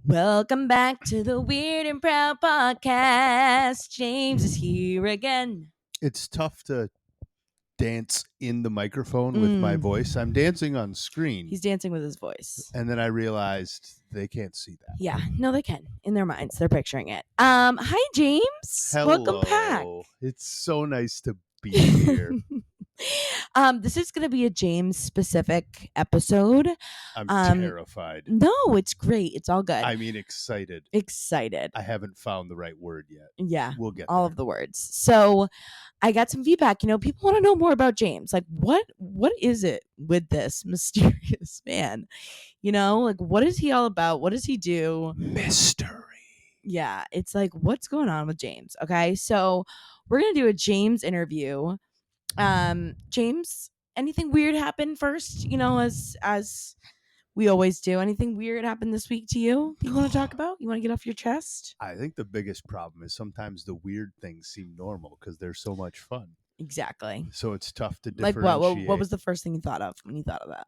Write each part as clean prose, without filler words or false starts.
Welcome back to the Weird and Proud podcast. James is here again. It's tough to dance in the microphone with my voice. I'm dancing on screen. He's dancing with his voice. And then I realized they can't see that. Yeah, no, they can. In their minds, they're picturing it. Hi, James. Hello. Welcome back. It's so nice to be here. This is going to be a James specific episode. I'm terrified. No, it's great. It's all good. I mean, excited. Excited. I haven't found the right word yet. Yeah. We'll get all there. of the words. So I got some feedback. People want to know more about James. Like, what is it with this mysterious man? What is he all about? What does he do? Mystery. Yeah. It's like, what's going on with James? Okay. So we're going to do a James interview. James, anything weird happened first, as we always do? Anything weird happened this week to you that you want to talk about? You want to get off your chest? I think the biggest problem is sometimes the weird things seem normal because they're so much fun. Exactly. So it's tough to like differentiate. what was the first thing you thought of when you thought of that?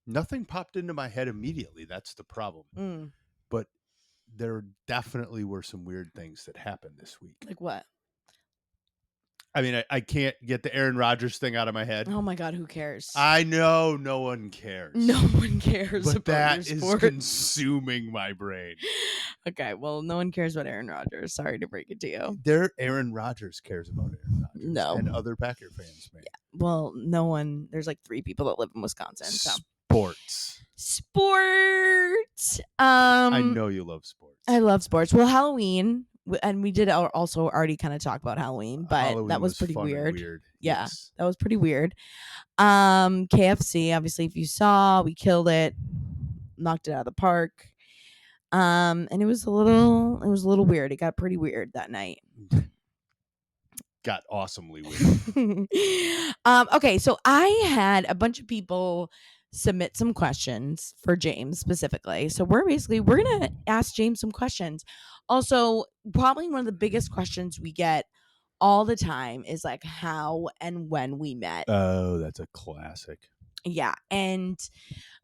Nothing popped into my head immediately. That's the problem. But there definitely were some weird things that happened this week. Like what? I mean, I can't get the Aaron Rodgers thing out of my head. Oh my God, who cares? I know no one cares. No one cares but about that your is sport. consuming my brain. Okay, well, no one cares about Aaron Rodgers. Sorry to break it to you. Aaron Rodgers cares about Aaron Rodgers. No. And other Packer fans, man. Yeah. Well, no one. There's like 3 people that live in Wisconsin. So. Sports. I know you love sports. I love sports. Well, Halloween. And we did also already kind of talk about Halloween, but Halloween that was pretty fun weird. And weird. Yeah, Yes. that was pretty weird. KFC, obviously, if you saw, we killed it, knocked it out of the park. And it was a little weird. It got pretty weird that night. Got awesomely weird. Okay, so I had a bunch of people submit some questions for James specifically. So we're gonna ask James some questions. Also, probably one of the biggest questions we get all the time is like how and when we met. Oh, that's a classic. Yeah, and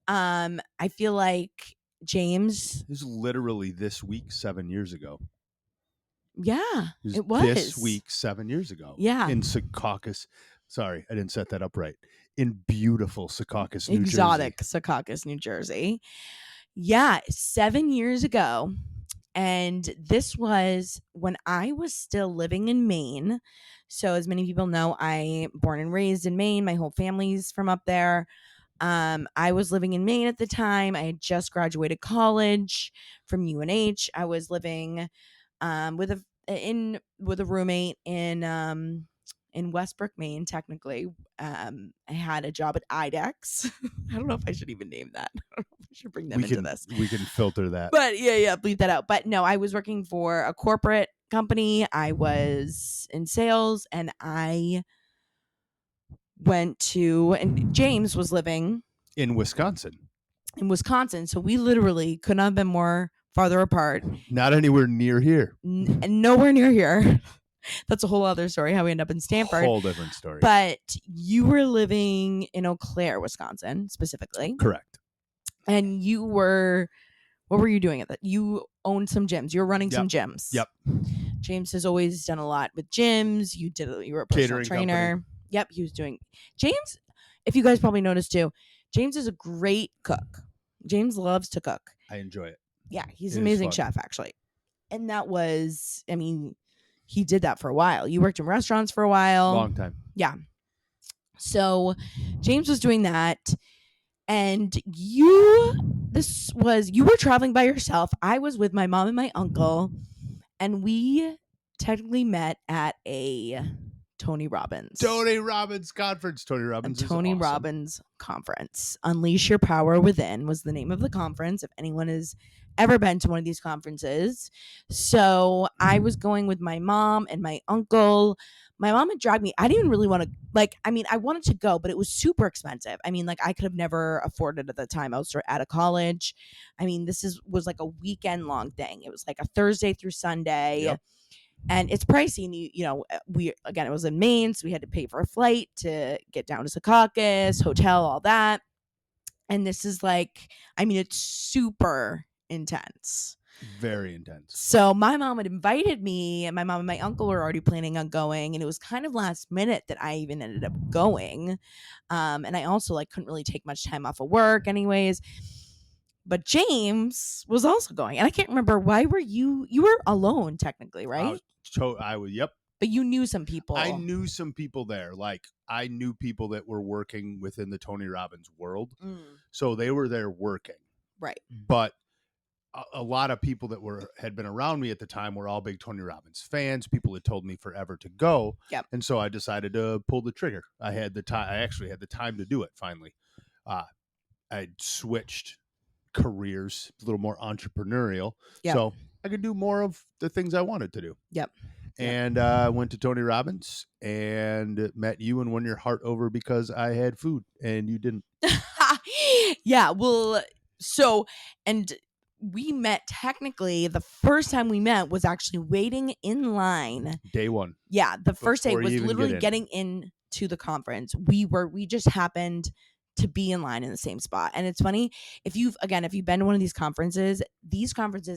I feel like James. This is literally this week 7 years ago. Yeah, it was this week 7 years ago. Yeah, in Secaucus. Sorry, I didn't set that up right. In beautiful Secaucus, New Jersey. Exotic Secaucus, New Jersey. Yeah, 7 years ago. And this was when I was still living in Maine. So as many people know, I born and raised in Maine. My whole family's from up there. I was living in Maine at the time. I had just graduated college from UNH. I was living with a roommate in Westbrook, Maine, technically. I had a job at IDEX. I don't know if I should even name that. I don't know if I should bring them into this. We can filter that. But yeah, bleep that out. But no, I was working for a corporate company. I was in sales, and I went to, and James was living in Wisconsin. So we literally could not have been more farther apart. Not anywhere near here. Nowhere near here. That's a whole other story, how we end up in Stanford. Whole different story. But you were living in Eau Claire, Wisconsin, specifically. Correct. And what were you doing at that? You owned some gyms. You were running some gyms. Yep. James has always done a lot with gyms. You were a personal Catering trainer. company. Yep. He was doing. James, if you guys probably noticed too, James is a great cook. James loves to cook. I enjoy it. Yeah. He's an amazing chef, actually. And that was, he did that for a while. You worked in restaurants for a while. Long time. Yeah. So James was doing that. And you were traveling by yourself. I was with my mom and my uncle. And we technically met at a Tony Robbins conference. Tony Robbins is Tony awesome. Robbins conference. Unleash Your Power Within was the name of the conference. If anyone has ever been to one of these conferences. So I was going with my mom and my uncle. My mom had dragged me. I didn't even really want to, I wanted to go, but it was super expensive. I could have never afforded it at the time. I was out of college. This was like a weekend long thing. It was like a Thursday through Sunday. Yep. And it's pricey. And it was in Maine, so we had to pay for a flight to get down to Secaucus, hotel, all that. And this is like, I mean, it's super intense. Very intense. So my mom had invited me, and my mom and my uncle were already planning on going, and it was kind of last minute that I even ended up going. And I also like couldn't really take much time off of work anyways. But James was also going, and I can't remember, why were you were alone technically, right? I was yep. But you knew some people. I knew some people there. Like I knew people that were working within the Tony Robbins world. So they were there working. Right. But a lot of people that had been around me at the time were all big Tony Robbins fans. People had told me forever to go. Yep. And so I decided to pull the trigger. I had the time. I actually had the time to do it finally. I switched careers, a little more entrepreneurial. Yep. So I could do more of the things I wanted to do. Yep. And went to Tony Robbins and met you and won your heart over because I had food and you didn't. Yeah. Well, so, and we met technically, the first time we met was actually waiting in line. Day one. Yeah. The first day Before was you even literally get in. getting into the conference. We just happened to be in line in the same spot. And it's funny, if you've been to one of these conferences,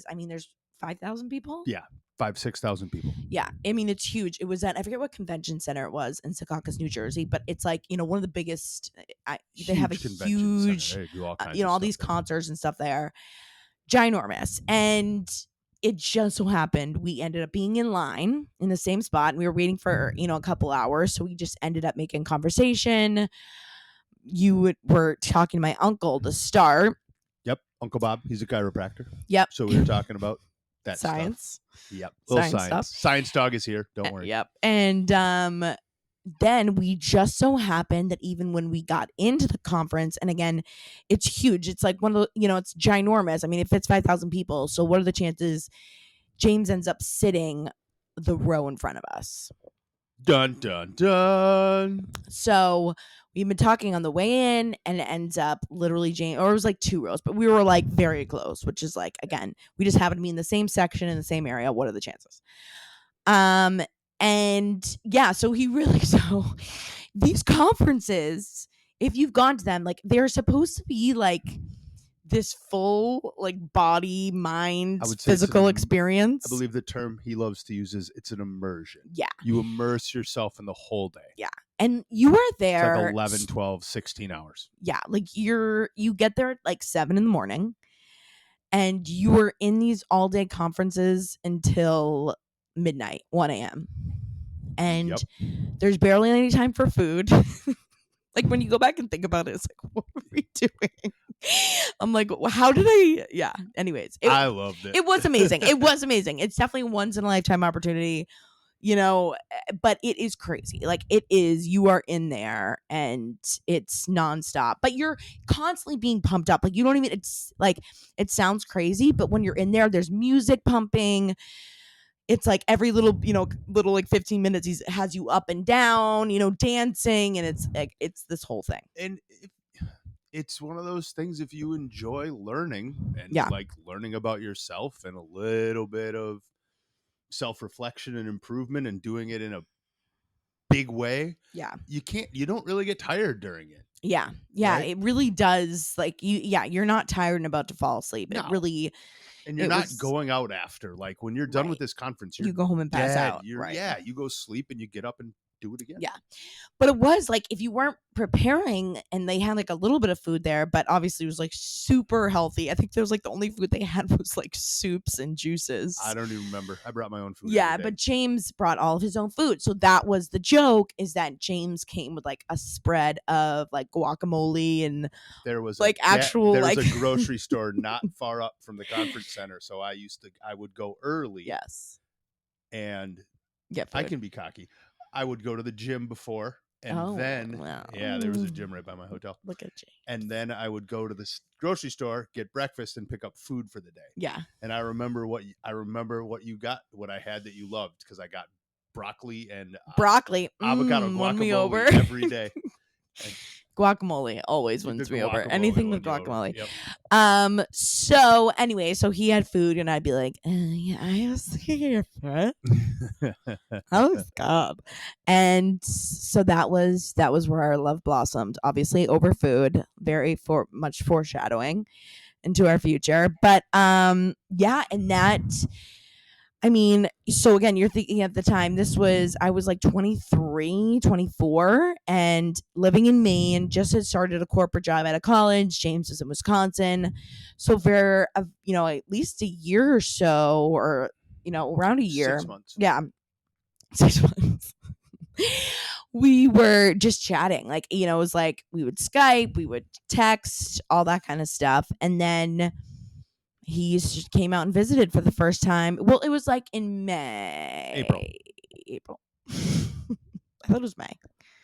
I mean, there's 5,000 people. Yeah. 5,000-6,000 people. Yeah. I mean, it's huge. It was at, I forget what convention center it was in Secaucus, New Jersey, but it's like, you know, one of the biggest, they have a huge, They do all kinds you know, of all stuff these there. concerts and stuff there. Ginormous. And it just so happened we ended up being in line in the same spot, and we were waiting for, you know, a couple hours. So we just ended up making conversation. You were talking to my uncle to start. Yep. Uncle Bob, he's a chiropractor. Yep. So we were talking about that science. Stuff. Yep. Little science. Stuff. Science dog is here. Don't worry. Yep. And then we just so happened that even when we got into the conference, and again, it's huge. It's like one of the, you know, it's ginormous. I mean, it fits 5,000 people. So what are the chances James ends up sitting the row in front of us? Dun, dun, dun. So we've been talking on the way in, and it ends up literally James, or it was like 2 rows, but we were like very close, which is like, again, we just happened to be in the same section in the same area. What are the chances? And yeah, so he really, so these conferences, if you've gone to them, like they're supposed to be like this full like body, mind, physical experience. I believe the term he loves to use is it's an immersion. Yeah. You immerse yourself in the whole day. Yeah. And you are there. It's like 11, 12, 16 hours. Yeah. Like you get there at like 7 a.m. and you are in these all day conferences until midnight, 1 a.m. And there's barely any time for food. Like when you go back and think about it, it's like, what were we doing? I'm like, how did I? Yeah. Anyways, I loved it. It was amazing. It was amazing. It's definitely a once in a lifetime opportunity, you know, but it is crazy. Like it is, you are in there and it's nonstop, but you're constantly being pumped up. Like you don't even, it's like, it sounds crazy, but when you're in there, there's music pumping. It's like every little, you know, like 15 minutes, he has you up and down, you know, dancing. And it's like, it's this whole thing. And it's one of those things, if you enjoy learning and like learning about yourself and a little bit of self-reflection and improvement and doing it in a big way. Yeah. You don't really get tired during it. Yeah. Yeah. Right? It really does. Like you're not tired and about to fall asleep. No. It really. And you're not going out after, like when you're done with this conference, you go home and pass out. Yeah, you go sleep and you get up and do it again. Yeah. But it was like, if you weren't preparing, and they had like a little bit of food there, but obviously it was like super healthy. I think there was like the only food they had was like soups and juices. I don't even remember. I brought my own food. Yeah, but James brought all of his own food. So that was the joke, is that James came with like a spread of like guacamole, and there was like there was a grocery store not far up from the conference center. So I would go early. Yes. And I can be cocky. I would go to the gym before, and then there was a gym right by my hotel. Look at you. And then I would go to the grocery store, get breakfast, and pick up food for the day. Yeah. And I remember what you got, what I had that you loved, because I got broccoli and avocado guacamole every day. Guacamole always The wins me over. guacamole Anything won with you over. guacamole. Yep. So anyway, so he had food, and I'd be like, yeah, I was thinking of your foot. That looks good. And so that was where our love blossomed. Obviously, over food, very much foreshadowing into our future. But yeah, and that. I mean, so again, you're thinking at the time, I was like 23, 24, and living in Maine, just had started a corporate job out of college. James was in Wisconsin. So for, at least a year or so, or, around a year. 6 months. Yeah. 6 months. We were just chatting. Like, it was like we would Skype, we would text, all that kind of stuff. And then he came out and visited for the first time. Well, it was like in May. April. I thought it was May.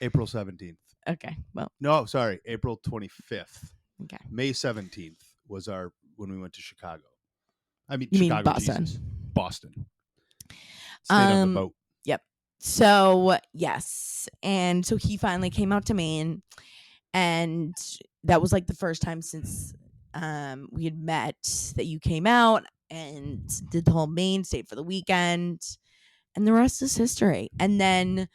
April 17th. Okay. Well. No, sorry. April 25th. Okay. May 17th was when we went to Chicago. I mean, you Chicago, mean Boston. Jesus. Boston. Stayed on the boat. Yep. So, yes. And so he finally came out to Maine, and that was like the first time since we had met that you came out and did the whole Maine, stayed for the weekend, and the rest is history. And then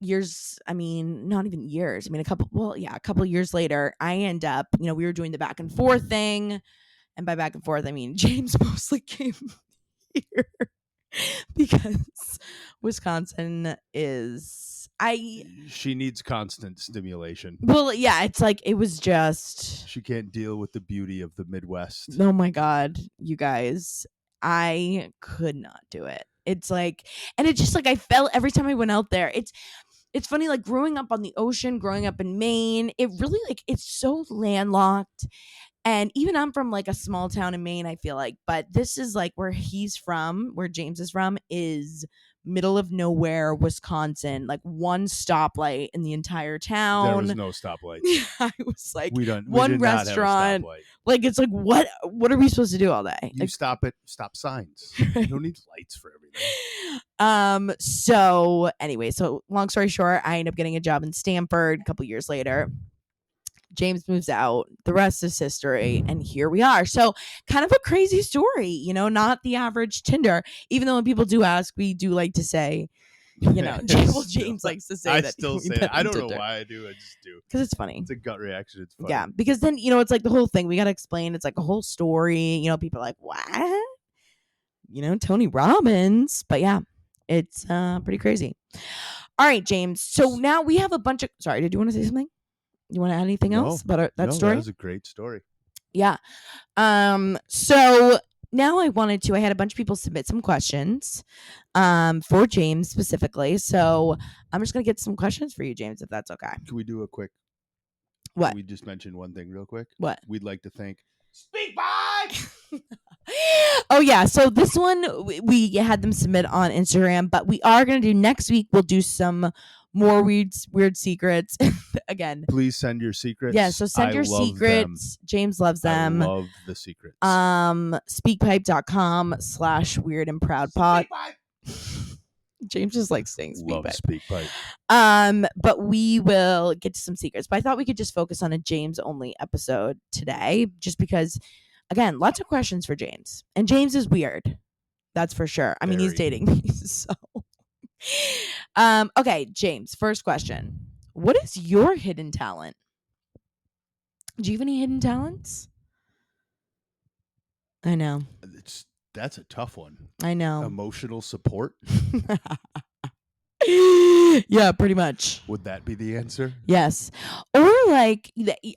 years, I mean, not even years, I mean, a couple years later, I end up, we were doing the back and forth thing. And by back and forth, I mean, James mostly came here because Wisconsin she needs constant stimulation. Well, yeah, it's like it was just she can't deal with the beauty of the Midwest. Oh my God, you guys, I could not do it. It's like, and it's just like I felt every time I went out there. It's funny, like growing up on the ocean, growing up in Maine, it really it's so landlocked. And even I'm from like a small town in Maine, I feel like, but this is like where James is from, is middle of nowhere, Wisconsin, like one stoplight in the entire town. There was no stoplights. I was like, one restaurant. Like, it's like, what are we supposed to do all day? You stop signs. You don't need lights for everything. So anyway, so long story short, I ended up getting a job in Stanford a couple years later. James moves out. The rest is history. And here we are. So kind of a crazy story, not the average Tinder. Even though when people do ask, we do like to say, James likes to say I that. Still say that. I don't know why I do. I just do. Because it's funny. It's a gut reaction. It's funny. Yeah. Because then, it's like the whole thing. We got to explain. It's like a whole story. People are like, what? Tony Robbins. But yeah, it's pretty crazy. All right, James. So now we have a bunch of. Sorry, did you want to say something? You want to add anything else about that story? That was a great story. Yeah. So now I had a bunch of people submit some questions for James specifically. So I'm just going to get some questions for you, James, if that's okay. Can we do a quick? What? Can we just mention one thing real quick? What? We'd like to thank Speak Pipe. Oh yeah, so this one we had them submit on Instagram, but we are going to do next week. We'll do some more weird secrets. Again, please send your secrets. Yeah, so send your secrets. Them. James loves them. I love the secrets. Speakpipe.com/weird and proud pod. James just likes saying SpeakPipe. But we will get to some secrets. But I thought we could just focus on a James only episode today, just because, again, lots of questions for James, and James is weird. That's for sure. I mean, he's dating me, so. Okay, James, first question. What is your hidden talent? Do you have any hidden talents? I know. That's a tough one. I know. Emotional support? Yeah, pretty much. Would that be the answer? Yes. Or like,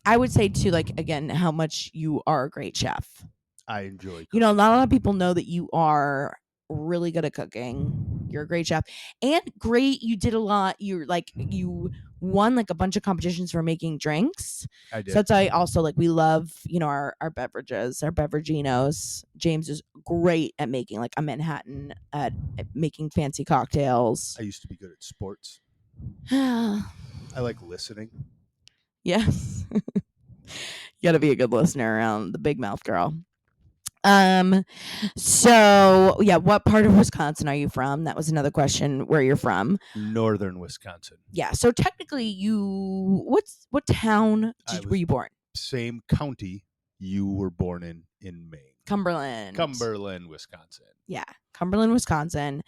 I would say too, like, again, how much you are a great chef. I enjoy cooking. Not a lot of people know that you are really good at cooking. You're a great chef and great. You did a lot. You won like a bunch of competitions for making drinks. I did. So that's why also like we love, our beverages, our beveraginos. James is great at making like a Manhattan, at making fancy cocktails. I used to be good at sports. I like listening. Yes. You got to be a good listener around the big mouth girl. So yeah, what part of Wisconsin are you from? That was another question. Where you're from? Northern Wisconsin. Yeah. So technically, what town were you born? Same county you were born in Maine. Cumberland, Wisconsin. Yeah, Cumberland, Wisconsin.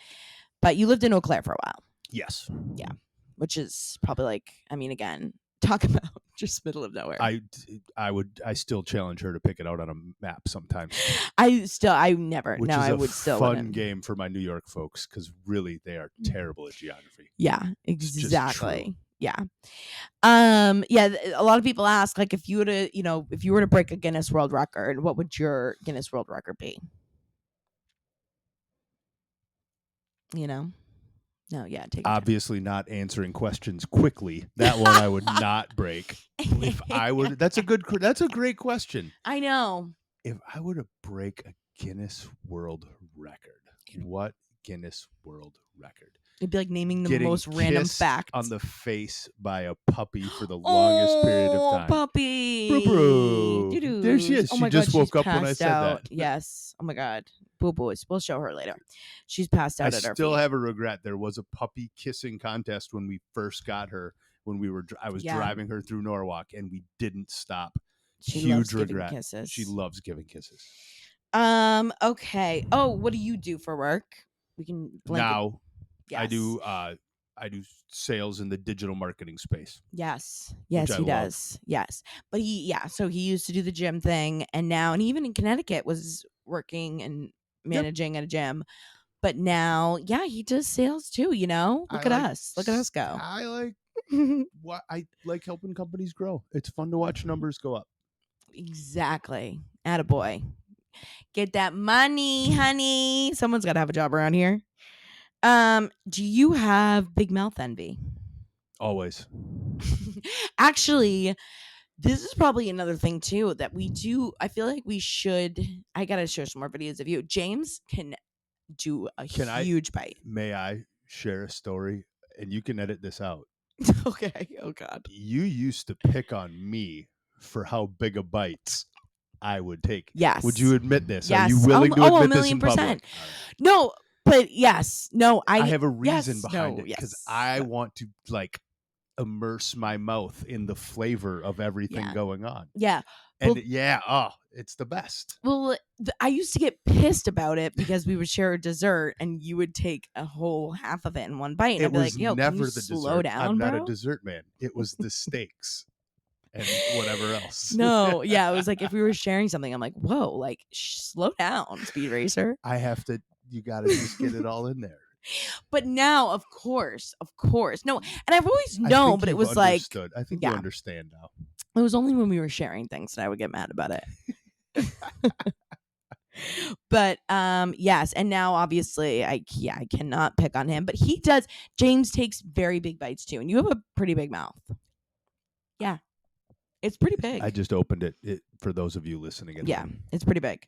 But you lived in Eau Claire for a while. Yes. Yeah, which is probably like, I mean, again, talk about just middle of nowhere. I still challenge her to pick it out on a map sometimes. I never. Which no, is I a would still fun game for my New York folks because really they are terrible at geography. Yeah, exactly. Yeah. Yeah, a lot of people ask, like, if you were to break a Guinness World Record, what would your Guinness World Record be? You know? No, yeah, take your Obviously not answering questions quickly. That one I would not break. If I were, that's a great question. I know. If I were to break a Guinness World Record, what Guinness World Record? It'd be like naming the Getting most random kissed fact on the face by a puppy for the longest period of time. Puppy. Boo-boo. There she is. Oh she my just God, woke up when I said out. that. Yes. Oh my God. Boo boo. We'll show her later. She's passed out at our feet. I still have a regret. There was a puppy kissing contest when we first got her. When I was driving her through Norwalk, and we didn't stop. Huge regret. She loves giving kisses. Okay. Oh, what do you do for work? We can now. Yes. I do sales in the digital marketing space. Yes, he does. Yes, but so he used to do the gym thing, and now, and even in Connecticut was working and managing at a gym. But now, he does sales too. Look at us go. I like helping companies grow. It's fun to watch numbers go up. Exactly. Attaboy. Get that money, honey. Someone's got to have a job around here. Do you have big mouth envy? Always. Actually, this is probably another thing too that we do. I feel like we should. I gotta show some more videos of you. James can do a huge bite. May I share a story? And you can edit this out. Okay. Oh God. You used to pick on me for how big a bites I would take. Yes. Would you admit this? Yes. Are you willing to admit this in public? Right. No, but yes. No, I have a reason behind it because I want to immerse my mouth in the flavor of everything going on. Yeah. And it's the best. Well, I used to get pissed about it because we would share a dessert and you would take a whole half of it in one bite. And I'd be like, yo, never can you the slow dessert. down, I'm not bro? a dessert man. It was the steaks and whatever else. No, it was like if we were sharing something, I'm like, whoa, like slow down, Speed Racer. You got to just get it all in there. But now, of course. No, and I've always known, but it was understood. I think you understand now. It was only when we were sharing things that I would get mad about it. But yes, and now obviously I cannot pick on him, but he does. James takes very big bites too, and you have a pretty big mouth. Yeah, it's pretty big. I just opened it for those of you listening at home. It's pretty big.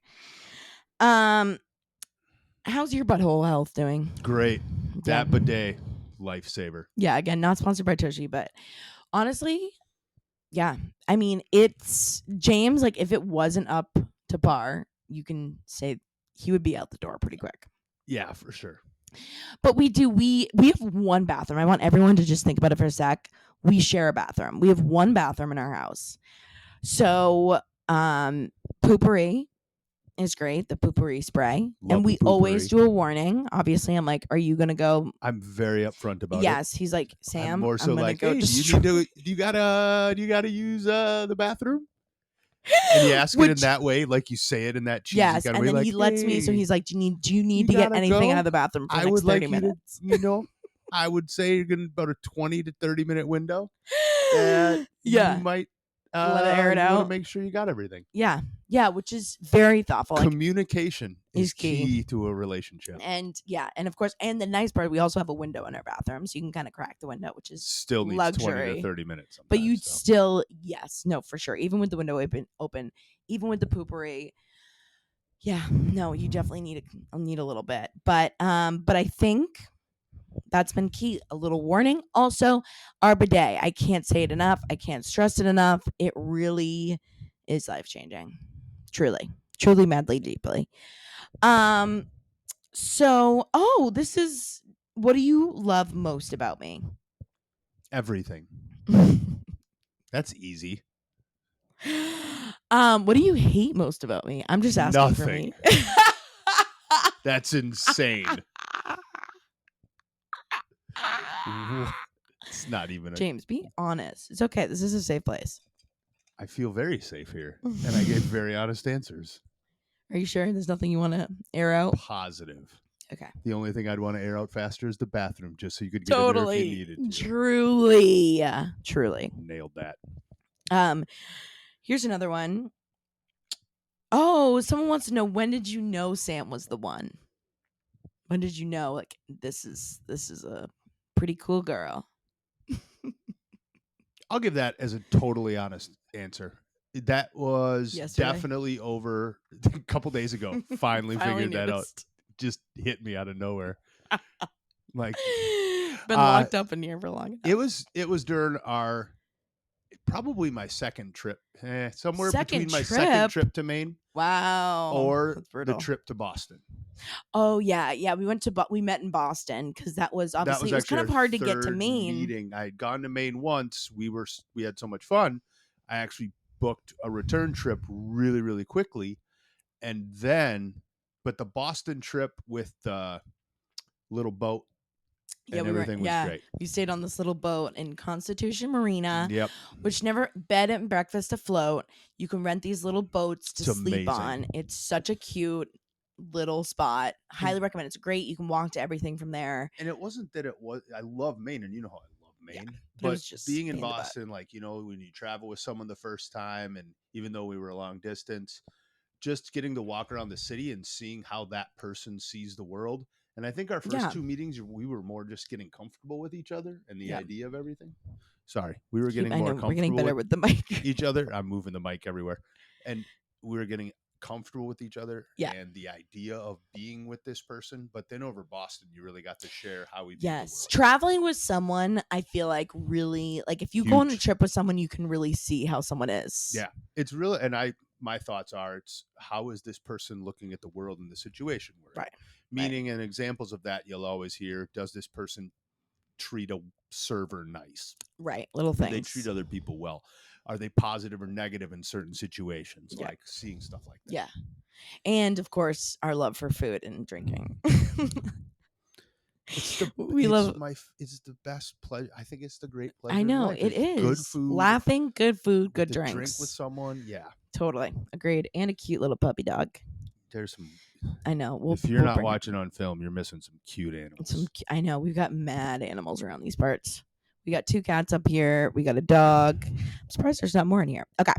How's your butthole health doing? Great. That bidet, lifesaver. Yeah, again, not sponsored by Tushy, but honestly, yeah. I mean, it's James, like if it wasn't up to par, you can say he would be out the door pretty quick. Yeah, for sure. But we have one bathroom. I want everyone to just think about it for a sec. We share a bathroom. We have one bathroom in our house. So, poopery is great, the poopery spray. And we always do a warning. Obviously, I'm like, are you going to go? I'm very upfront about it. Yes, he's like, Sam, I'm more so I'm like, go hey, do you gotta use the bathroom? And you ask it in that way, like you say it in that cheesy kind of way. And then he lets me, so he's like, do you need to get anything out of the bathroom for the next 30 minutes? I would say you're getting about a 20 to 30 minute window. You might let it air it out. Want to make sure you got everything. Yeah, which is very thoughtful. Communication is key to a relationship. And and of course, and the nice part, we also have a window in our bathroom, so you can kind of crack the window, which is still needs luxury. 20 to 30 minutes. But you'd still, for sure. Even with the window open, even with the poopery, you definitely need a little bit. But I think that's been key. A little warning. Also, our bidet. I can't say it enough. I can't stress it enough. It really is life-changing. Truly. Truly, madly, deeply. So, this is what do you love most about me? Everything. That's easy. What do you hate most about me? I'm just asking for me. Nothing. That's insane. It's not even James, be honest. It's okay. This is a safe place. I feel very safe here, and I get very honest answers. Are you sure there's nothing you want to air out? Positive. Okay. The only thing I'd want to air out faster is the bathroom, just so you could get in there if you needed to. Truly. Nailed that. Here's another one. Oh, someone wants to know, when did you know Sam was the one? When did you know, like, this is a pretty cool girl? I'll give that as a totally honest answer. That was Yesterday? definitely over a couple days ago. Finally figured that out. Just hit me out of nowhere. Like, been locked up in here for long enough. It was during probably my second trip, somewhere Second between my trip? second trip to Maine, Wow, or the trip to Boston. Oh yeah, we met in Boston because that was obviously it was kind of hard to get to Maine. Meeting. I had gone to Maine once. We had so much fun. I actually booked a return trip really, really quickly, and then, but the Boston trip with the little boat and everything was great. We stayed on this little boat in Constitution Marina. Yep. Which never bed and breakfast afloat. You can rent these little boats to sleep on. It's such a cute little spot. Highly recommend. It's great. You can walk to everything from there. And it wasn't that it was. I love Maine, and you know how I love Maine. Yeah, but it was just being in Boston, like, you know, when you travel with someone the first time, and even though we were a long distance, just getting to walk around the city and seeing how that person sees the world. And I think our first two meetings, we were more just getting comfortable with each other and the idea of everything. Sorry, we were getting more comfortable. We're getting better with the mic. Each other. I'm moving the mic everywhere, and we were getting comfortable with each other and the idea of being with this person. But then over Boston, you really got to share how we. Yes, traveling with someone, I feel like really, like, if you go on a trip with someone, you can really see how someone is. Yeah, it's really, and my thoughts are, it's how is this person looking at the world and the situation we're in? Meaning, and examples of that you'll always hear, does this person treat a server nice? Right, little things. Do they treat other people well? Are they positive or negative in certain situations? Like seeing stuff like that. Yeah. And of course, our love for food and drinking. It's the best pleasure. I think it's the great pleasure. I know it is. Good food, laughing, good food, good drinks. Drink with someone, yeah, totally agreed. And a cute little puppy dog. There's some. I know. If you're not watching on film, you're missing some cute animals. I know. We've got mad animals around these parts. We got 2 cats up here. We got a dog. I'm surprised there's not more in here. Okay.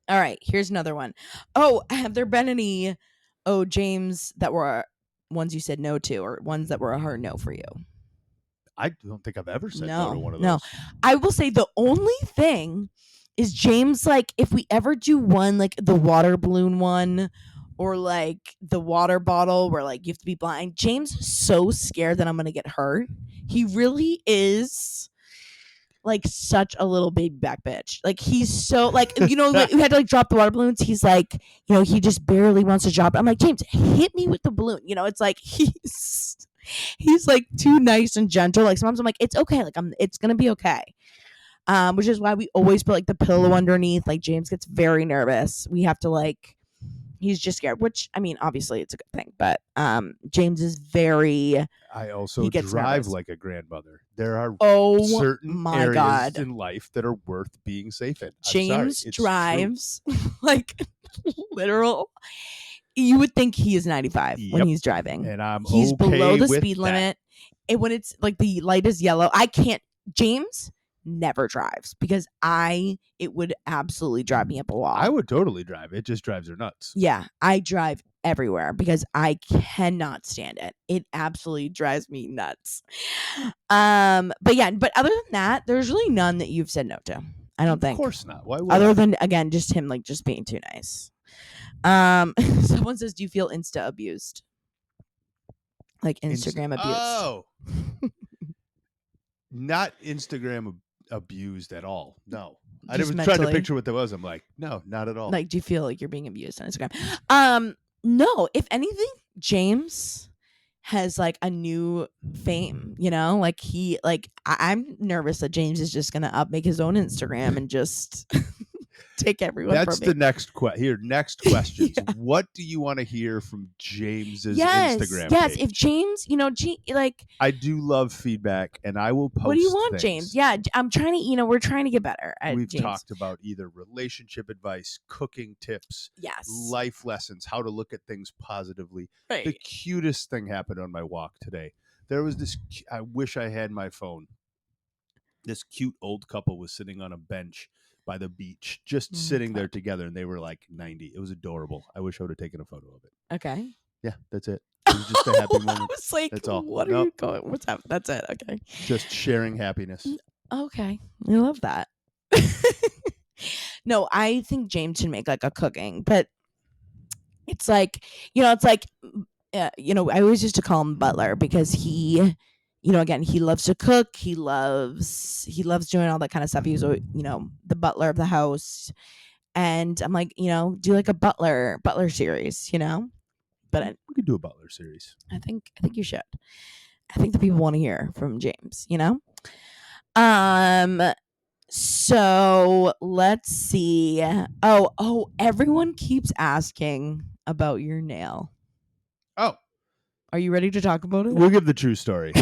All right. Here's another one. Oh, have there been any James that were ones you said no to, or ones that were a hard no for you? I don't think I've ever said no to one of those. No. I will say the only thing is James, like, if we ever do one, like the water balloon one, or like the water bottle where like you have to be blind, James is so scared that I'm gonna get hurt. He really is like such a little baby back bitch. Like, he's so, like, you know, like, we had to like drop the water balloons. He's like, you know, he just barely wants to drop it. I'm like, James, hit me with the balloon. You know, it's like he's like too nice and gentle. Like, sometimes I'm like, it's okay. Like, it's gonna be okay. Which is why we always put like the pillow underneath. Like, James gets very nervous. We have to like, he's just scared, which, I mean, obviously it's a good thing, but James is very. I also drive nervous. Like a grandmother. There are certain areas in life that are worth being safe in. James drives like literal. You would think he is 95 when he's driving, and he's okay below the with speed that. limit. And when it's like the light is yellow, I can't. James never drives because it would absolutely drive me up a wall. I would totally drive. It just drives her nuts. Yeah, I drive everywhere because I cannot stand it. It absolutely drives me nuts. But other than that, there's really none that you've said no to. I don't think. Of course not. Why would other than, again, just him like just being too nice. Someone says, do you feel Insta abused? Like Instagram abuse? Oh. Not Instagram abused at all. No. I Just was trying to mentally. picture what that was. I'm like, no, not at all. Like, do you feel like you're being abused on Instagram? No. If anything, James has like a new fame. Like I'm nervous that James is just gonna make his own Instagram and just take everyone That's from me. the next next questions. Yeah. What do you want to hear from James's Yes, Instagram yes. page? If James, like, I do love feedback, and I will post what do you want, things. James? Yeah, I'm trying to. We're trying to get better at We've James. talked about either relationship advice, cooking tips, Yes, life lessons, how to look at things positively. right. The cutest thing happened on my walk today. There was this. I wish I had my phone. This cute old couple was sitting on a bench by the beach, just sitting there together, and they were like 90. It was adorable. I wish I would have taken a photo of it. Okay. Yeah, that's it. It was just a happy moment. I was like, that's all. What are you going? What's up? That's it. Okay. Just sharing happiness. Okay. I love that. No, I think James should make like a cooking, but it's like, it's like, I always used to call him Butler because he, again, he loves to cook. He loves doing all that kind of stuff. He was, the butler of the house. And I'm like, do like a butler series, but we could do a Butler series. I think you should. I think the people want to hear from James, So let's see. Oh, everyone keeps asking about your nail. Oh, are you ready to talk about it? We'll give the true story.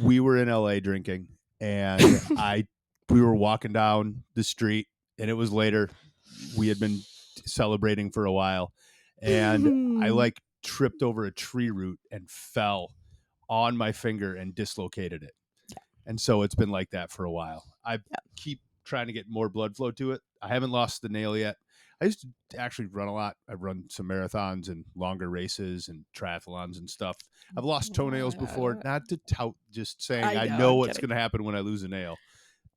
We were in LA drinking, and we were walking down the street, and it was later. We had been celebrating for a while, and I like tripped over a tree root and fell on my finger and dislocated it. Yeah. And so it's been like that for a while. I keep trying to get more blood flow to it. I haven't lost the nail yet. I used to actually run a lot. I've run some marathons and longer races and triathlons and stuff. I've lost toenails before, not to tout, just saying I know what's going to happen when I lose a nail.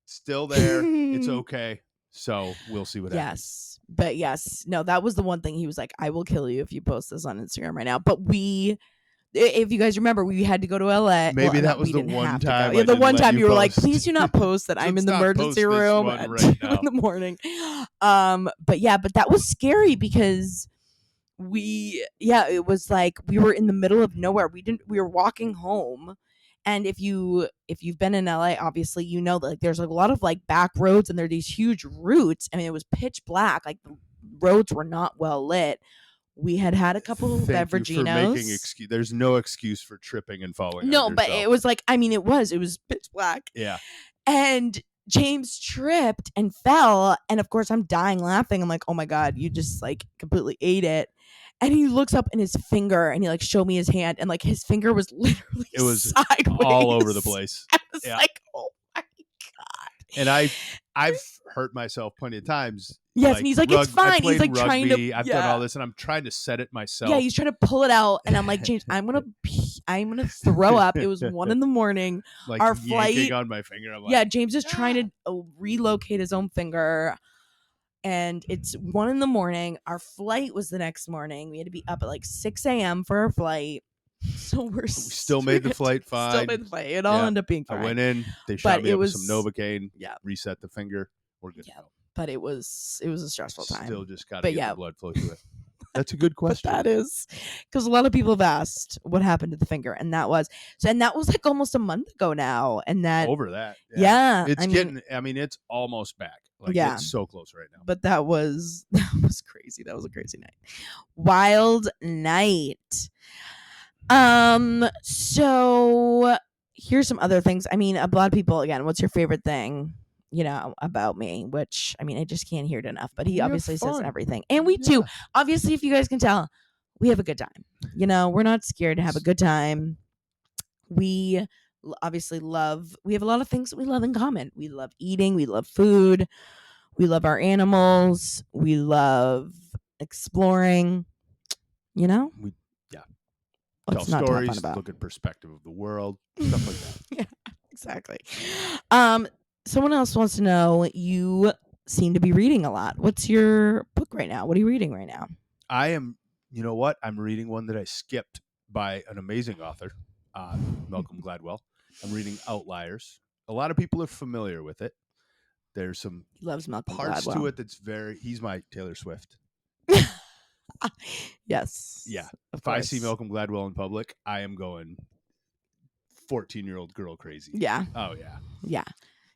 Still there. It's okay. So we'll see what happens. Yes. But yes, no, that was the one thing he was like, I will kill you if you post this on Instagram right now. But if you guys remember, we had to go to LA. Maybe that was the one time. Yeah, the one time you were like, please do not post that I'm in the emergency room at 2 in the morning. But that was scary because it was like we were in the middle of nowhere. We were walking home. And if you've been in LA, obviously, that like there's like a lot of like back roads and there are these huge roots. I mean, it was pitch black. Like the roads were not well lit. We had a couple of beveraginos. There's no excuse for tripping and falling. No, but it was like, it was pitch black. Yeah. And James tripped and fell. And of course, I'm dying laughing. I'm like, oh my God, you just like completely ate it. And he looks up in his finger and he like showed me his hand and like his finger was literally sideways. All over the place. I was like, oh my God. And I've hurt myself plenty of times. Yes, and he's like, it's fine. He's like rugby, trying to. I've done all this, and I'm trying to set it myself. Yeah, he's trying to pull it out, and I'm like, James, I'm gonna throw up. It was 1 a.m. Like our flight on my finger. I'm like, yeah, James is trying to relocate his own finger, and it's 1 a.m. Our flight was the next morning. We had to be up at like 6 a.m. for our flight. So we still made the flight fine. Still made the flight. It all ended up being fine. I went in. They shot me up with some Novocaine. Yeah. Reset the finger. We're good. Yeah. But it was a stressful time. Still just got to get the blood flow to it. That's a good question. That is because a lot of people have asked what happened to the finger, and that was like almost a month ago now. And that over that, it's it's almost back. Like it's so close right now. But that was crazy. That was a crazy night. Wild night. So here's some other things. A lot of people, again, what's your favorite thing, about me? Which, I just can't hear it enough, but he obviously says everything. And we do. Obviously, if you guys can tell, we have a good time. We're not scared to have a good time. We obviously we have a lot of things that we love in common. We love eating. We love food. We love our animals. We love exploring, Tell stories, look at perspective of the world, stuff like that. Yeah, exactly. Someone else wants to know, you seem to be reading a lot. What's your book right now? What are you reading right now? I'm reading one that I skipped by an amazing author, Malcolm Gladwell. I'm reading Outliers. a lot of people are familiar with it. There's some He loves Malcolm parts to Gladwell. it that's he's my Taylor Swift. Yes. Yeah. Of If I course. see Malcolm Gladwell in public, I am going 14-year-old girl crazy. Yeah. Oh, yeah. Yeah.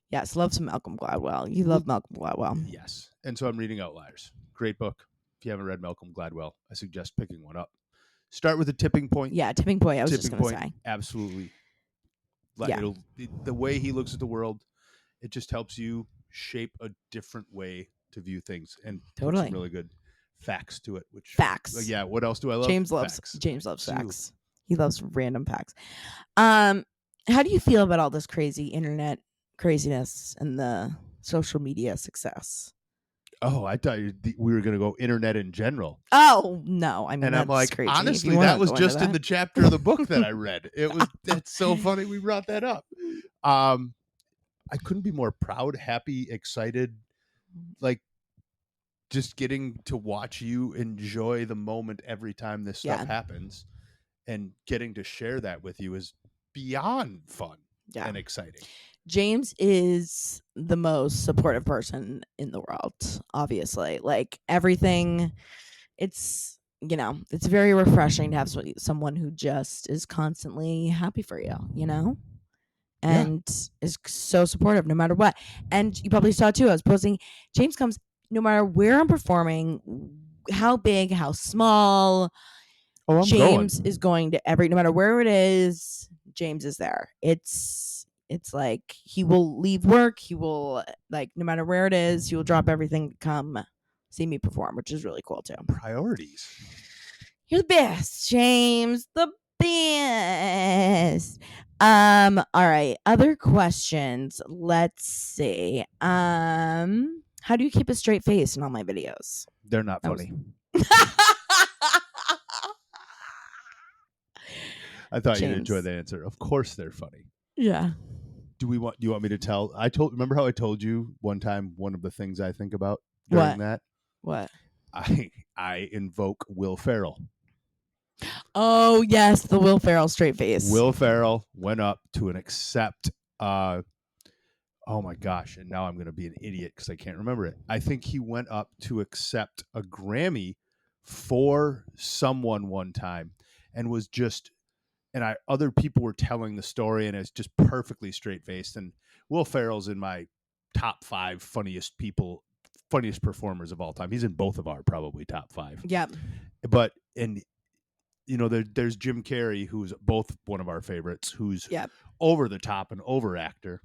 Yes. Love some Malcolm Gladwell. You love Malcolm Gladwell. Yes. And so I'm reading Outliers. Great book. If you haven't read Malcolm Gladwell, I suggest picking one up. Start with a tipping point. Yeah. Tipping Point. I was just going to say. Absolutely. Yeah. The way he looks at the world, it just helps you shape a different way to view things and put some really good facts to it. Facts. Yeah. What else do I love? James loves facts. He loves random facts. How do you feel about all this crazy internet craziness and the social media success? Oh, I thought we were going to go internet in general. Oh, no. I mean, and I'm like, crazy. honestly, that was just in the chapter of the book that I read. That's so funny we brought that up. I couldn't be more proud, happy, excited, like just getting to watch you enjoy the moment every time this stuff happens, and getting to share that with you is beyond fun and exciting. James is the most supportive person in the world, obviously. Like everything, it's, you know, it's very refreshing to have someone who just is constantly happy for you, you know? And is so supportive no matter what. And you probably saw too, I was posting, James comes no matter where I'm performing, how big, how small. James is going to no matter where it is, James is there. It's like he will leave work, he will, like, no matter where it is, he will drop everything to come see me perform, which is really cool too. Priorities. You're the best, James. The best. All right. Other questions. Let's see. How do you keep a straight face in all my videos? They're not funny. I thought you'd enjoy the answer. Of course they're funny. Yeah. Do you want me to tell? Remember how I told you one time one of the things I think about during that? What? I invoke Will Ferrell. Oh, yes, the Will Ferrell straight face. Will Ferrell went up to an accept oh my gosh, and now I'm going to be an idiot because I can't remember it. I think he went up to accept a Grammy for someone one time and was just, and other people were telling the story, and it's just perfectly straight faced. And Will Ferrell's in my top 5 funniest performers of all time. He's in both of our probably top 5. Yep. But, and you know, there's Jim Carrey, who's both one of our favorites, who's over the top and over actor.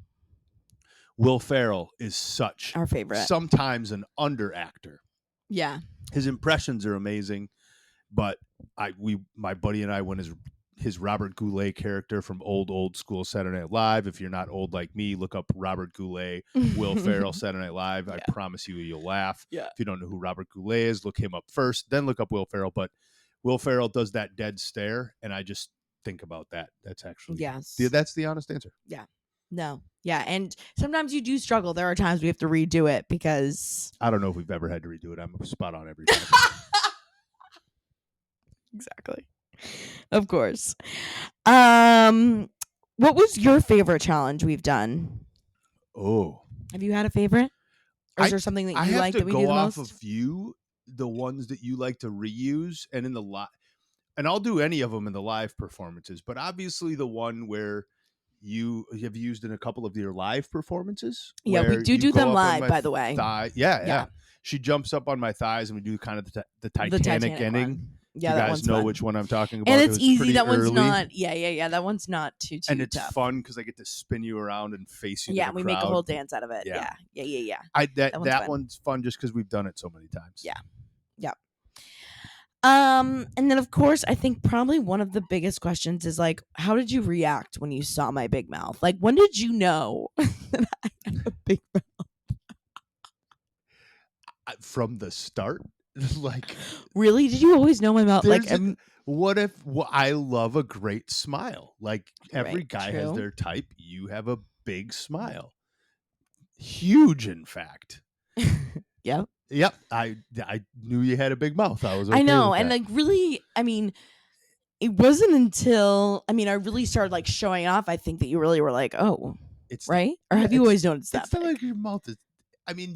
Will Ferrell is such our favorite, sometimes an under actor. Yeah. His impressions are amazing, but my buddy and I went his Robert Goulet character from old school Saturday Night Live. If you're not old like me, look up Robert Goulet, Will Ferrell, Saturday Night Live. Yeah. I promise you'll laugh. Yeah. If you don't know who Robert Goulet is, look him up first, then look up Will Ferrell. But Will Ferrell does that dead stare, and I just think about that. That's actually that's the honest answer. Yeah. No. Yeah. And sometimes you do struggle. There are times we have to redo it because I don't know if we've ever had to redo it. I'm spot on every time. Exactly. Of course. What was your favorite challenge we've done? Oh. Have you had a favorite? Or is there something that you like that we do the most? I have to go off of you, the ones that you like to reuse, and in the and I'll do any of them in the live performances, but obviously the one where you have used in a couple of your live performances. Yeah, we do them live, by the way. Yeah. She jumps up on my thighs, and we do kind of the Titanic ending. One. Yeah, you guys know which one I'm talking about. And it's easy. That one's not. Yeah. That one's not too and it's tough. fun because I get to spin you around and face you. Yeah, we make a whole dance out of it. Yeah. That one's fun just because we've done it so many times. Yeah. And then of course, I think probably one of the biggest questions is like, how did you react when you saw my big mouth? Like, when did you know that I had a big mouth? From the start. Like, really? Did you always know my mouth? Like, I love a great smile. Like, every guy has their type. You have a big smile, huge, in fact. Yep. I knew you had a big mouth. I was. Okay, I know, and like, really, I mean, it wasn't until I really started like showing off. I think that you really were like, oh. It's right? Or have you always known it's that it's not big? like your mouth is. I mean,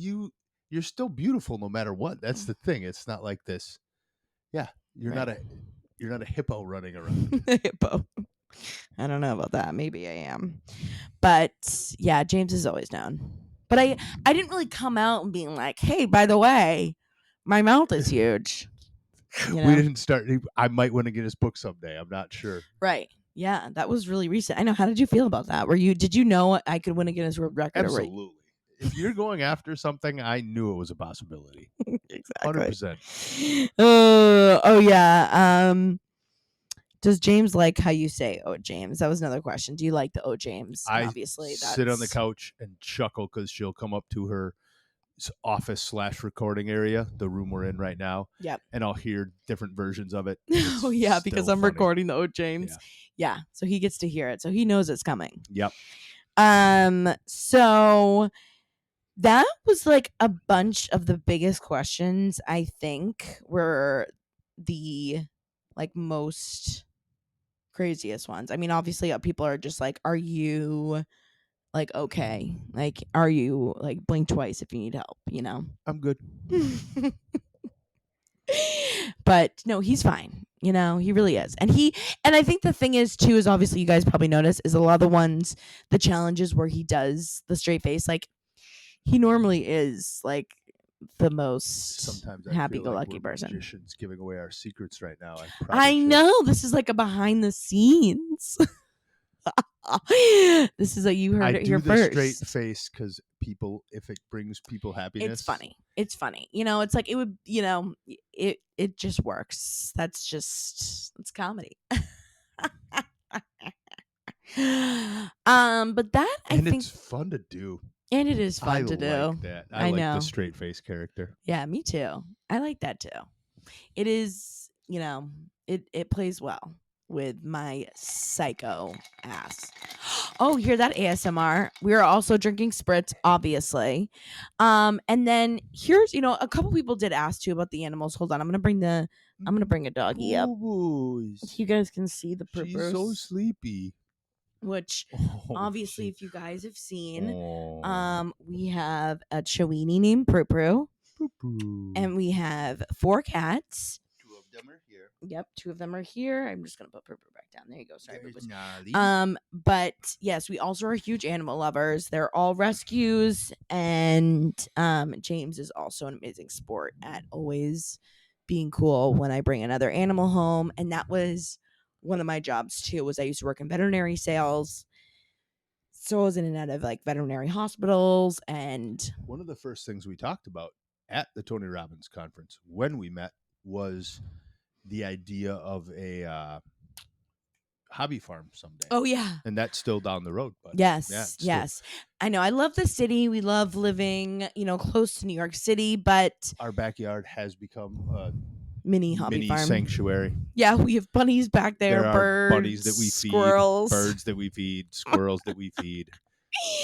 you're still beautiful no matter what. That's the thing. It's not like this. Yeah, Right. you're not a hippo running around. Hippo. I don't know about that. Maybe I am. But yeah, James is always known. But I didn't really come out and being like, hey, by the way, my mouth is huge. You We know? didn't start. I might want to get his book someday. I'm not sure. Right. Yeah, that was really recent. I know. How did you feel about that? Did you know I could win a Guinness World Record? Absolutely. If you're going after something, I knew it was a possibility. Exactly. 100%. Oh yeah. Does James like how you say "Oh James"? That was another question. Do you like the "Oh James"? And I obviously, sit on the that's couch and chuckle because she'll come up to her office / recording area, the room we're in right now, yep. and I'll hear different versions of it. Oh yeah, because I'm funny. recording the "Oh James." Yeah, so he gets to hear it, so he knows it's coming. Yep. So that was like a bunch of the biggest questions I think were the like most craziest ones. I mean, obviously people are just like, are you like okay? Like are you like blink twice if you need help, you know? I'm good. But no, he's fine. You know, he really is. And I think the thing is too is obviously you guys probably notice is a lot of the ones the challenges where he does the straight face, like he normally is like the most Sometimes I happy feel go like lucky we're person. magicians giving away our secrets right now. I know this is like a behind the scenes. This is you heard it here first. Straight face because if it brings people happiness, it's funny. It's funny. You know, it's like it would. You know, it just works. It's comedy. But that I think it's fun to do. And it is fun to do. Like that. I like know. the straight face character. Yeah, me too. I like that too. It is, you know, it plays well with my psycho ass. Oh, you hear that ASMR? We are also drinking spritz, obviously. And then here's, a couple people did ask too about the animals. Hold on, I'm gonna bring a doggy up. You guys can see the purpose. She's so sleepy. Which obviously, if you guys have seen, we have a Chiweenie named Prue, and we have 4 cats. 2 of them are here. Yep, 2 of them are here. I'm just gonna put Prue back down. There you go. Sorry, but yes, we also are huge animal lovers. They're all rescues, and James is also an amazing sport at always being cool when I bring another animal home, and that was one of my jobs too. Was I used to work in veterinary sales, so I was in and out of like veterinary hospitals. And one of the first things we talked about at the Tony Robbins conference when we met was the idea of a hobby farm someday. Oh yeah, and that's still down the road. But yes, yes, I know. I love the city. We love living, close to New York City. But our backyard has become a mini hobby farm sanctuary. Yeah, we have bunnies back there. There birds, are bunnies that we squirrels. feed, birds that we feed, squirrels that we feed.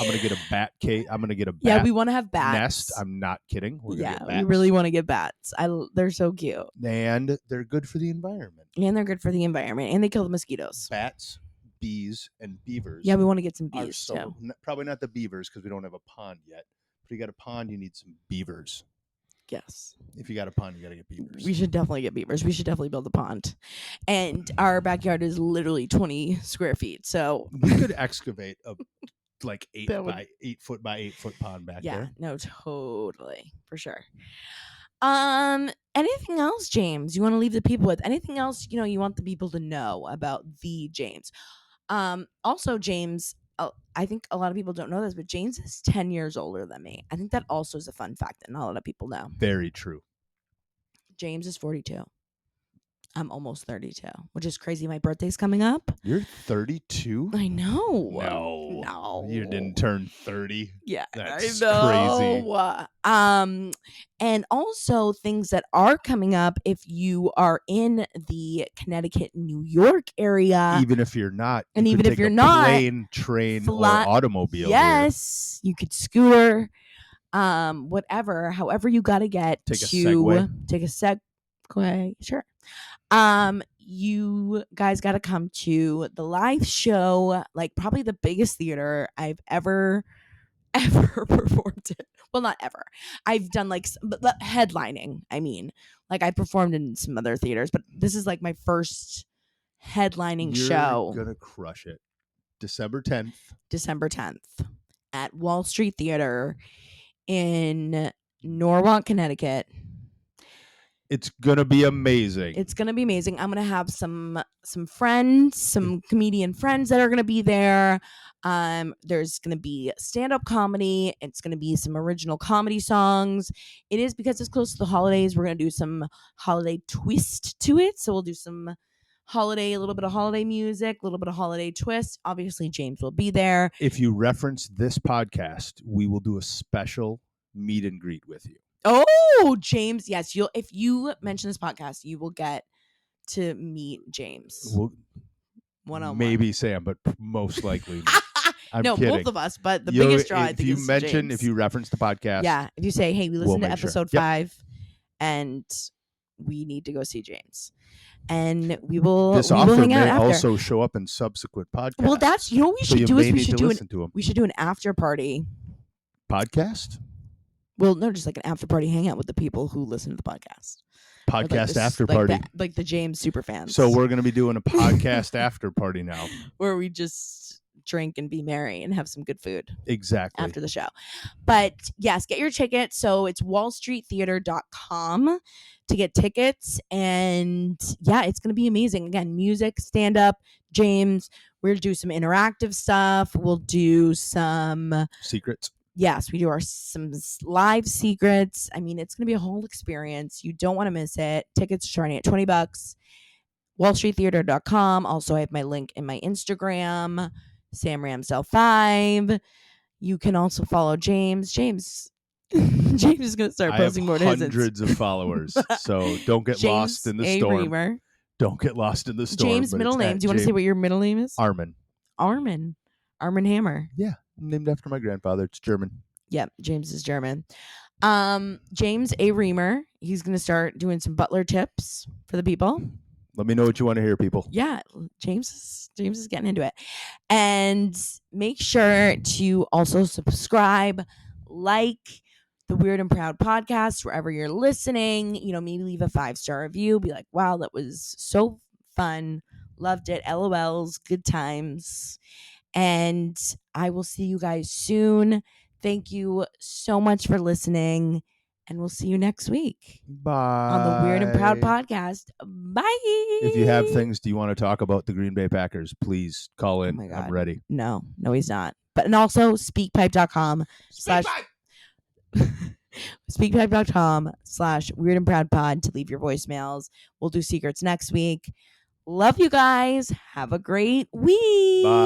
I'm gonna get a bat cage. I'm gonna get a bat. Yeah, we want to have bats. Nest. I'm not kidding. We're gonna get bats. We really want to get bats. They're so cute, and they're good for the environment. And they kill the mosquitoes. Bats, bees, and beavers. Yeah, we want to get some bees too. Probably not the beavers because we don't have a pond yet. But you got a pond, you need some beavers. Yes. If you got a pond, you got to get beavers. We should definitely get beavers. We should definitely build a pond. And our backyard is literally 20 square feet. So we could excavate a 8 foot by 8 foot pond back there. Yeah, no, totally. For sure. Anything else, James, you want to leave the people with? Anything else, you want the people to know about the James? Also, James, I think a lot of people don't know this, but James is 10 years older than me. I think that also is a fun fact that not a lot of people know. Very true. James is 42. I'm almost 32, which is crazy. My birthday's coming up. You're 32? I know. No. You didn't turn 30. Yeah, that's crazy. And also things that are coming up if you are in the Connecticut, New York area. Even if you're not. And even if you're not. Plane, train, or automobile. Yes. Here. You could scooter. Whatever. However you got to get take a Segway. Take a Segway. Sure. you guys got to come to the live show, like probably the biggest theater I've ever performed in. Well, not ever. I've done like headlining. I mean, like I performed in some other theaters, but this is like my first headlining show. You're gonna crush it. December 10th At Wall Street Theater in Norwalk, Connecticut. It's gonna be amazing. It's gonna be amazing. I'm gonna have some friends, some comedian friends that are gonna be there. There's gonna be stand-up comedy. It's gonna be some original comedy songs. It is because it's close to the holidays. We're gonna do some holiday twist to it. So we'll do some a little bit of holiday music, a little bit of holiday twist. Obviously, James will be there. If you reference this podcast, we will do a special meet and greet with you. Oh, James, yes. If you mention this podcast, you will get to meet James. One-on-one. Maybe Sam, but most likely I'm no, kidding. both of us, but the biggest draw, I think, is James. If you reference the podcast. Yeah, if you say, hey, we listened to episode 5 and we need to go see James. And we will hang out after. Also show up in subsequent podcasts. Well, that's, what we should do is we should do an after party. Podcast? Well, no, just like an after party hangout with the people who listen to the podcast. Podcast after party. Like the James super fans. So we're going to be doing a podcast after party now. Where we just drink and be merry and have some good food. Exactly. After the show. But yes, get your tickets. So it's wallstreettheater.com to get tickets. And yeah, it's going to be amazing. Again, music, stand-up, James. We're going to do some interactive stuff. We'll do some... secrets. Yes, we do some live secrets. I mean, it's going to be a whole experience. You don't want to miss it. Tickets are starting at $20. wallstreettheater.com. Also, I have my link in my Instagram, SamRamsdale5. You can also follow James. James is going to start posting more. Hundreds of followers, so don't get lost in the storm. Reamer. Don't get lost in the storm. James' middle name. Do you want to say what your middle name is? Armin Hammer. Yeah. Named after my grandfather. It's German. Yep, James is German. James A. Reamer. He's going to start doing some butler tips for the people. Let me know what you want to hear, people. Yeah, James is getting into it. And make sure to also subscribe, like the Weird and Proud podcast wherever you're listening. Maybe leave a 5-star review. Be like, wow, that was so fun. Loved it. LOLs. Good times. And I will see you guys soon. Thank you so much for listening. And we'll see you next week. Bye. On the Weird and Proud podcast. Bye. If you have things do you want to talk about the Green Bay Packers, please call in. Oh my God. I'm ready. No, he's not. And also speakpipe.com speakpipe.com/Weird and Proud pod to leave your voicemails. We'll do secrets next week. Love you guys. Have a great week. Bye.